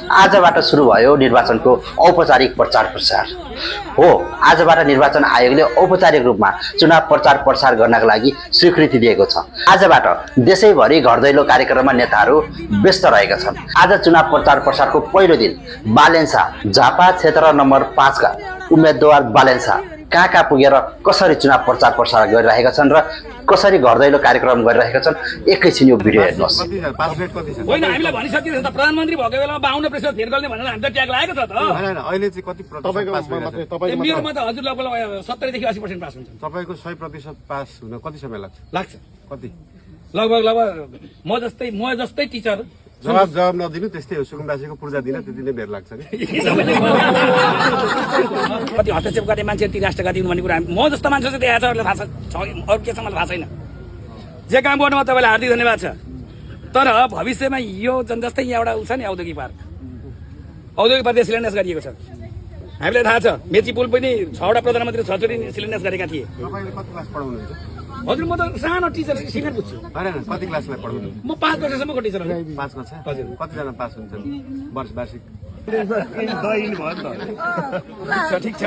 आजबाट सुरु भयो निर्वाचनको औपचारिक प्रचार प्रसार हो। आजबाट निर्वाचन आयोगले औपचारिक रूपमा चुनाव प्रचार प्रसार गर्नका लागि स्वीकृति दिएको छ। आजबाट देशैभरि घर दैलो कार्यक्रममा नेताहरू व्यस्त रहेका छन्। आज चुनाव प्रचार प्रसारको पहिलो दिन बालेन्सा झापा क्षेत्र नम्बर 5 का उम्मेदवार बालेन्सा कहाँ पुगेर कसरी चुनाव प्रचार प्रसार गरिरहेका छन् र कसरी घर दैलो कार्यक्रम गरिरहेका छन् एकैछिन यो भिडियो हेर्नुहोस्। होइन, हामीलाई भनिसकिन्छ त प्रधानमन्त्री भएको बेलामा 52% फेर गर्ने भनेर हामी त ट्याग लागेको छ त। अहिले चाहिँ कति प्रतिशत मेरोमा त हजुर लगभग 70 देखि 80% पास हुन्छ। तपाईको 100% पास हुन कति समय लाग्छ? कति? लगभग म जस्तै टिचर जवाब नदिनु त्यस्तै हो। सुकुम्बासीको पूर्जा दिन त्यति नै बेर लाग्छ नि। कति हस्तक्षेप गर्ने मान्छे ती राष्ट्रघाती हुनु भन्ने कुरा म जस्तो मान्छे चाहिँ देखाएको छ, थाहा छ। अरू के छ मलाई थाहा छैन। जे काम गर्नुमा तपाईँलाई हार्दिक धन्यवाद छ। तर भविष्यमा यो जस्तै यहाँबाट उ छ नि औद्योगिक पार्क शिलान्यास गरिएको छ। हामीलाई थाहा छ मेची पुल पनि 6वटा प्रधानमन्त्री 6 चोटि शिलान्यास गरेका थिए। तपाईले कति क्लास पढाउनुहुन्छ? हजुर म त सानो टिचर सिनियर बुझ्छु। हैन, कति क्लासलाई पढाउनुहुन्छ? म 5 वर्षसम्मको टिचर हो। 5 कक्षा? हजुर। कतिजना पास हुन्छन् वार्षिक? ठिक छ